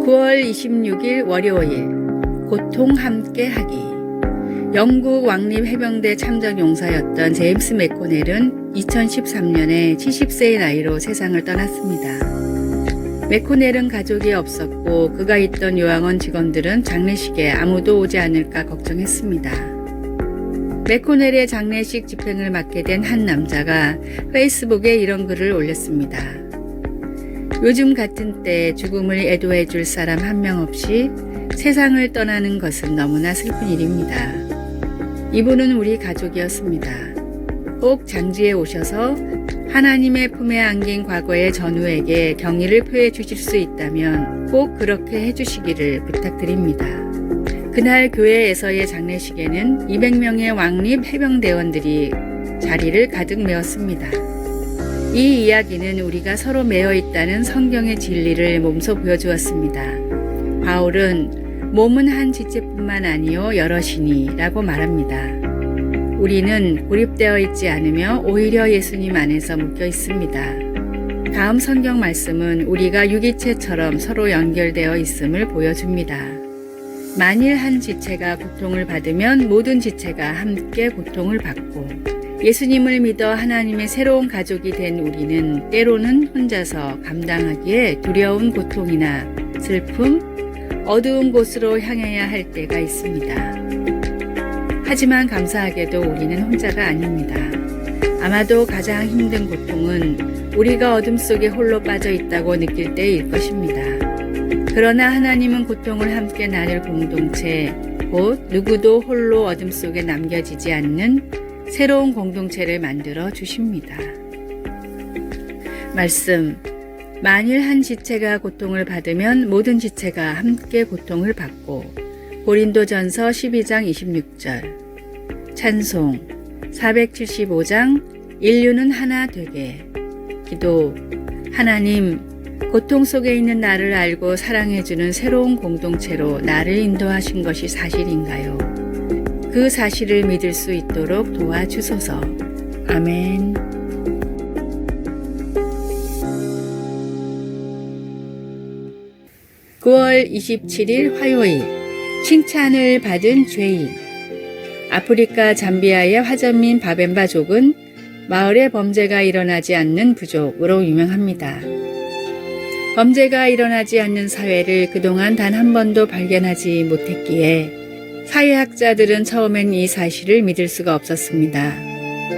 9월 26일 월요일 고통 함께 하기. 영국 왕립 해병대 참전 용사였던 제임스 맥코넬은 2013년에 70세의 나이로 세상을 떠났습니다. 맥코넬은 가족이 없었고 그가 있던 요양원 직원들은 장례식에 아무도 오지 않을까 걱정했습니다. 맥코넬의 장례식 집행을 맡게 된 한 남자가 페이스북에 이런 글을 올렸습니다. 요즘 같은 때 죽음을 애도해 줄 사람 한 명 없이 세상을 떠나는 것은 너무나 슬픈 일입니다. 이분은 우리 가족이었습니다. 꼭 장지에 오셔서 하나님의 품에 안긴 과거의 전우에게 경의를 표해 주실 수 있다면 꼭 그렇게 해주시기를 부탁드립니다. 그날 교회에서의 장례식에는 200명의 왕립 해병대원들이 자리를 가득 메웠습니다. 이 이야기는 우리가 서로 매여 있다는 성경의 진리를 몸소 보여주었습니다. 바울은 몸은 한 지체뿐만 아니요 여럿이니 라고 말합니다. 우리는 고립되어 있지 않으며 오히려 예수님 안에서 묶여 있습니다. 다음 성경 말씀은 우리가 유기체처럼 서로 연결되어 있음을 보여줍니다. 만일 한 지체가 고통을 받으면 모든 지체가 함께 고통을 받고 예수님을 믿어 하나님의 새로운 가족이 된 우리는 때로는 혼자서 감당하기에 두려운 고통이나 슬픔, 어두운 곳으로 향해야 할 때가 있습니다. 하지만 감사하게도 우리는 혼자가 아닙니다. 아마도 가장 힘든 고통은 우리가 어둠 속에 홀로 빠져 있다고 느낄 때일 것입니다. 그러나 하나님은 고통을 함께 나눌 공동체, 곧 누구도 홀로 어둠 속에 남겨지지 않는 새로운 공동체를 만들어 주십니다. 말씀, 만일 한 지체가 고통을 받으면 모든 지체가 함께 고통을 받고 고린도전서 12장 26절 찬송 475장 인류는 하나 되게 기도 하나님 고통 속에 있는 나를 알고 사랑해주는 새로운 공동체로 나를 인도하신 것이 사실인가요? 그 사실을 믿을 수 있도록 도와주소서. 아멘. (9월 27일) 화요일 칭찬을 받은 죄인. 아프리카 잠비아의 화전민 바벤바족은 마을에 범죄가 일어나지 않는 부족으로 유명합니다. 범죄가 일어나지 않는 사회를 그동안 단 한 번도 발견하지 못했기에 사회학자들은 처음엔 이 사실을 믿을 수가 없었습니다.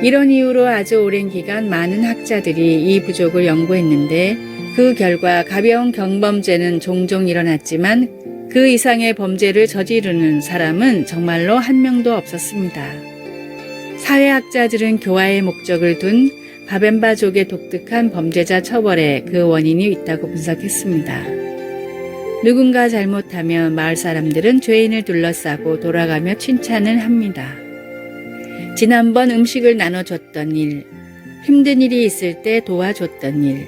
이런 이유로 아주 오랜 기간 많은 학자들이 이 부족을 연구했는데 그 결과 가벼운 경범죄는 종종 일어났지만 그 이상의 범죄를 저지르는 사람은 정말로 한 명도 없었습니다. 사회학자들은 교화의 목적을 둔 바벤바족의 독특한 범죄자 처벌에 그 원인이 있다고 분석했습니다. 누군가 잘못하면 마을 사람들은 죄인을 둘러싸고 돌아가며 칭찬을 합니다. 지난번 음식을 나눠줬던 일, 힘든 일이 있을 때 도와줬던 일,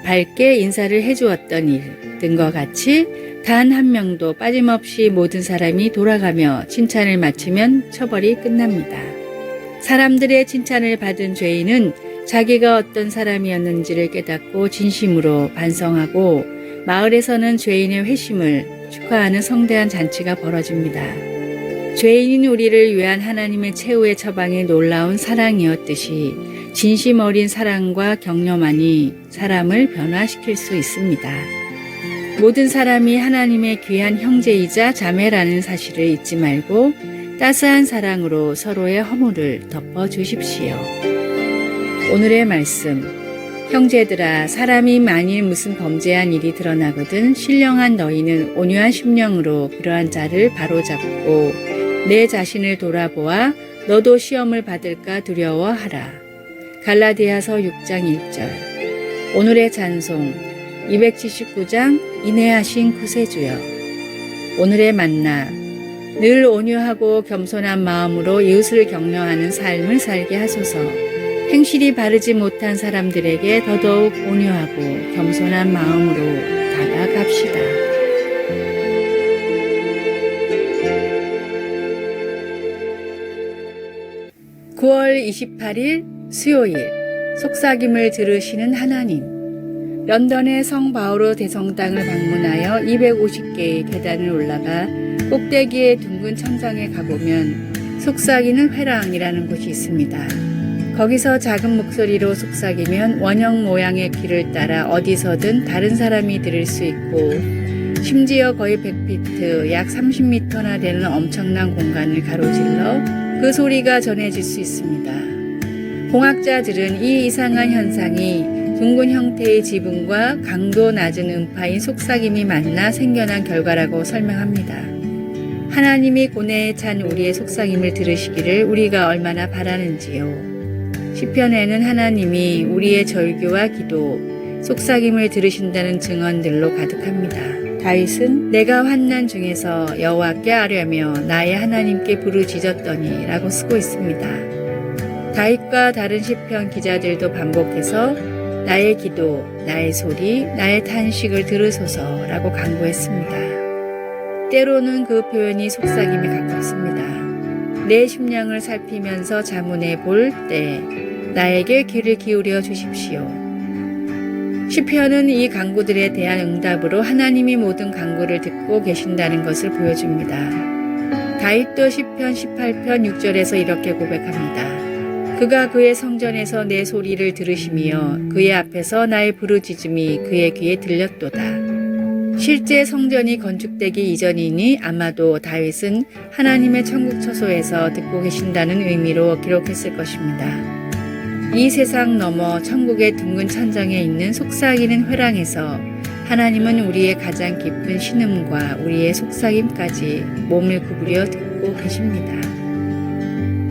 밝게 인사를 해주었던 일 등과 같이 단 한 명도 빠짐없이 모든 사람이 돌아가며 칭찬을 마치면 처벌이 끝납니다. 사람들의 칭찬을 받은 죄인은 자기가 어떤 사람이었는지를 깨닫고 진심으로 반성하고 마을에서는 죄인의 회심을 축하하는 성대한 잔치가 벌어집니다. 죄인인 우리를 위한 하나님의 최후의 처방이 놀라운 사랑이었듯이 진심 어린 사랑과 격려만이 사람을 변화시킬 수 있습니다. 모든 사람이 하나님의 귀한 형제이자 자매라는 사실을 잊지 말고 따스한 사랑으로 서로의 허물을 덮어주십시오. 오늘의 말씀, 형제들아 사람이 만일 무슨 범죄한 일이 드러나거든 신령한 너희는 온유한 심령으로 그러한 자를 바로잡고 내 자신을 돌아보아 너도 시험을 받을까 두려워하라. 갈라디아서 6장 1절. 오늘의 찬송 279장 인내하신 구세주여. 오늘의 만나 늘 온유하고 겸손한 마음으로 이웃을 격려하는 삶을 살게 하소서. 행실이 바르지 못한 사람들에게 더더욱 온유하고 겸손한 마음으로 다가갑시다. (9월 28일) 수요일 속삭임을 들으시는 하나님. 런던의 성 바오로 대성당을 방문하여 250개의 계단을 올라가 꼭대기의 둥근 천장에 가보면 속삭이는 회랑이라는 곳이 있습니다. 거기서 작은 목소리로 속삭이면 원형 모양의 길을 따라 어디서든 다른 사람이 들을 수 있고 심지어 거의 100피트 약 30m나 되는 엄청난 공간을 가로질러 그 소리가 전해질 수 있습니다. 공학자들은 이 이상한 현상이 둥근 형태의 지붕과 강도 낮은 음파인 속삭임이 만나 생겨난 결과라고 설명합니다. 하나님이 고뇌에 찬 우리의 속삭임을 들으시기를 우리가 얼마나 바라는지요. 시편에는 하나님이 우리의 절규와 기도, 속삭임을 들으신다는 증언들로 가득합니다. 다윗은 내가 환난 중에서 여호와께 아뢰며 나의 하나님께 부르짖었더니 라고 쓰고 있습니다. 다윗과 다른 시편 기자들도 반복해서 나의 기도, 나의 소리, 나의 탄식을 들으소서 라고 간구했습니다. 때로는 그 표현이 속삭임에 가깝습니다. 내 심령을 살피면서 자문해 볼 때 나에게 귀를 기울여 주십시오. 시편은 이 간구들에 대한 응답으로 하나님이 모든 간구를 듣고 계신다는 것을 보여줍니다. 다윗도 시편 18편 6절에서 이렇게 고백합니다. 그가 그의 성전에서 내 소리를 들으시며 그의 앞에서 나의 부르짖음이 그의 귀에 들렸도다. 실제 성전이 건축되기 이전이니 아마도 다윗은 하나님의 천국 처소에서 듣고 계신다는 의미로 기록했을 것입니다. 이 세상 너머 천국의 둥근 천장에 있는 속삭이는 회랑에서 하나님은 우리의 가장 깊은 신음과 우리의 속삭임까지 몸을 구부려 듣고 계십니다.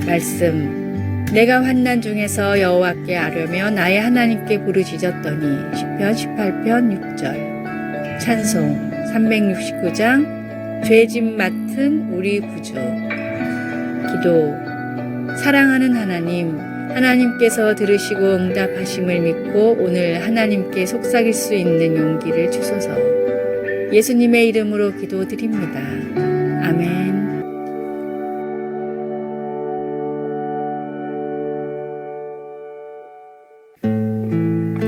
말씀, 내가 환난 중에서 여호와께 아뢰며 나의 하나님께 부르짖었더니 시편 18편 6절. 찬송 369장 죄짐 맡은 우리 구주. 기도, 사랑하는 하나님, 하나님께서 들으시고 응답하심을 믿고 오늘 하나님께 속삭일 수 있는 용기를 주소서. 예수님의 이름으로 기도드립니다. 아멘.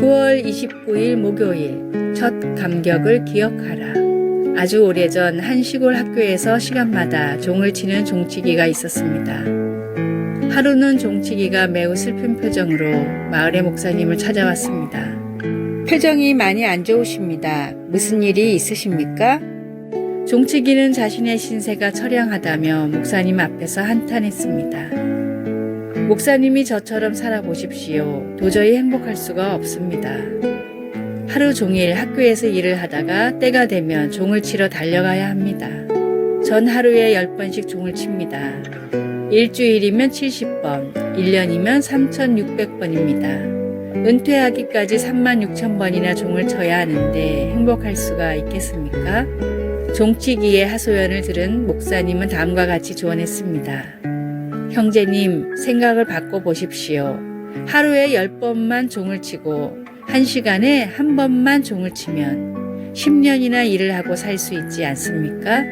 9월 29일 목요일 첫 감격을 기억하라. 아주 오래전 한 시골 학교에서 시간마다 종을 치는 종치기가 있었습니다. 하루는 종치기가 매우 슬픈 표정으로 마을의 목사님을 찾아왔습니다. 표정이 많이 안 좋으십니다. 무슨 일이 있으십니까? 종치기는 자신의 신세가 처량하다며 목사님 앞에서 한탄했습니다. 목사님이 저처럼 살아보십시오. 도저히 행복할 수가 없습니다. 하루 종일 학교에서 일을 하다가 때가 되면 종을 치러 달려가야 합니다. 전 하루에 10번씩 종을 칩니다. 일주일이면 70번, 1년이면 3,600번입니다. 은퇴하기까지 36,000번이나 종을 쳐야 하는데 행복할 수가 있겠습니까? 종치기의 하소연을 들은 목사님은 다음과 같이 조언했습니다. 형제님, 생각을 바꿔보십시오. 하루에 10번만 종을 치고 1시간에 1번만 종을 치면 10년이나 일을 하고 살 수 있지 않습니까?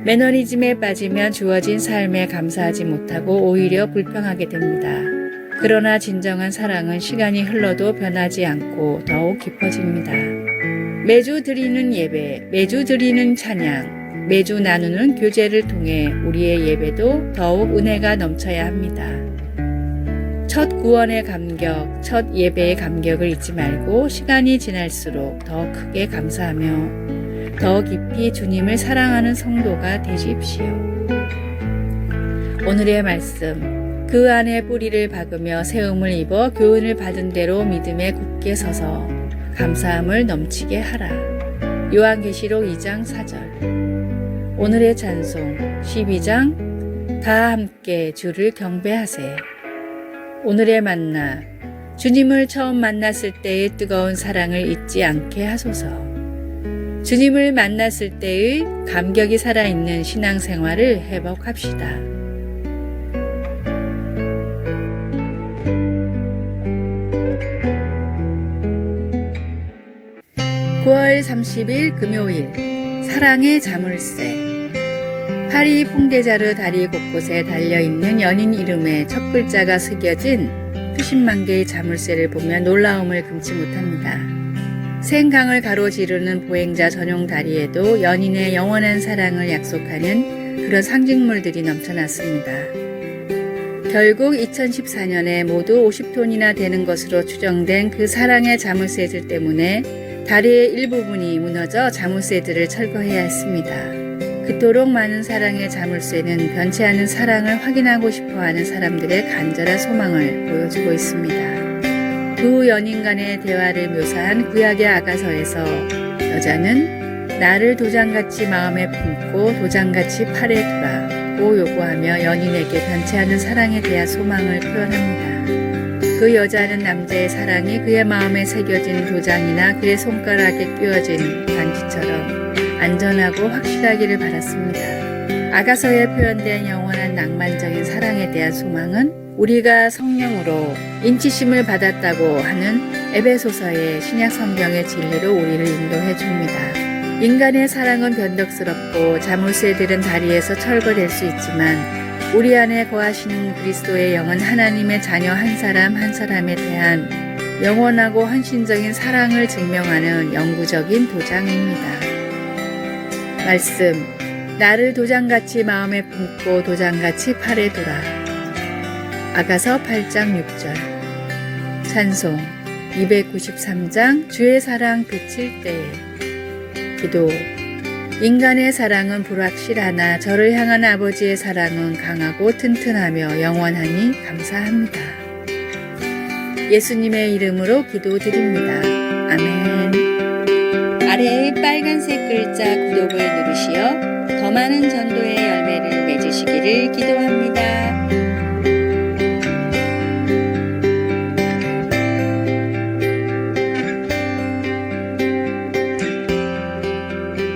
매너리즘에 빠지면 주어진 삶에 감사하지 못하고 오히려 불평하게 됩니다. 그러나 진정한 사랑은 시간이 흘러도 변하지 않고 더욱 깊어집니다. 매주 드리는 예배, 매주 드리는 찬양, 매주 나누는 교제를 통해 우리의 예배도 더욱 은혜가 넘쳐야 합니다. 첫 구원의 감격, 첫 예배의 감격을 잊지 말고 시간이 지날수록 더 크게 감사하며 더 깊이 주님을 사랑하는 성도가 되십시오. 오늘의 말씀, 그 안에 뿌리를 박으며 세움을 입어 교훈을 받은 대로 믿음에 굳게 서서 감사함을 넘치게 하라. 요한계시록 2장 4절. 오늘의 찬송 12장 다 함께 주를 경배하세. 오늘의 만나, 주님을 처음 만났을 때의 뜨거운 사랑을 잊지 않게 하소서. 주님을 만났을 때의 감격이 살아있는 신앙생활을 회복합시다. (9월 30일) 금요일 사랑의 자물쇠. 파리 퐁데자르 다리 곳곳에 달려있는 연인 이름의 첫 글자가 새겨진 수십만 개의 자물쇠를 보며 놀라움을 금치 못합니다. 생강을 가로지르는 보행자 전용 다리에도 연인의 영원한 사랑을 약속하는 그런 상징물들이 넘쳐났습니다. 결국 2014년에 모두 50톤이나 되는 것으로 추정된 그 사랑의 자물쇠들 때문에 다리의 일부분이 무너져 자물쇠들을 철거해야 했습니다. 그토록 많은 사랑의 자물쇠는 변치 않은 사랑을 확인하고 싶어하는 사람들의 간절한 소망을 보여주고 있습니다. 두 연인 간의 대화를 묘사한 구약의 아가서에서 여자는 나를 도장같이 마음에 품고 도장같이 팔에 두라고 요구하며 연인에게 변치 않은 사랑에 대한 소망을 표현합니다. 그 여자는 남자의 사랑이 그의 마음에 새겨진 도장이나 그의 손가락에 끼워진 반지처럼 안전하고 확실하기를 바랐습니다. 아가서에 표현된 영원한 낭만적인 사랑에 대한 소망은 우리가 성령으로 인치심을 받았다고 하는 에베소서의 신약 성경의 진리로 우리를 인도해 줍니다. 인간의 사랑은 변덕스럽고 자물쇠들은 다리에서 철거될 수 있지만 우리 안에 거하시는 그리스도의 영은 하나님의 자녀 한 사람 한 사람에 대한 영원하고 헌신적인 사랑을 증명하는 영구적인 도장입니다. 말씀, 나를 도장같이 마음에 품고 도장같이 팔에 두라. 아가서 8장 6절. 찬송 293장 주의 사랑 그칠 때에. 기도. 인간의 사랑은 불확실하나 저를 향한 아버지의 사랑은 강하고 튼튼하며 영원하니 감사합니다. 예수님의 이름으로 기도드립니다. 아멘. 아래의 빨간색 글자 구독을 누르시어 더 많은 전도의 열매를 맺으시기를 기도합니다.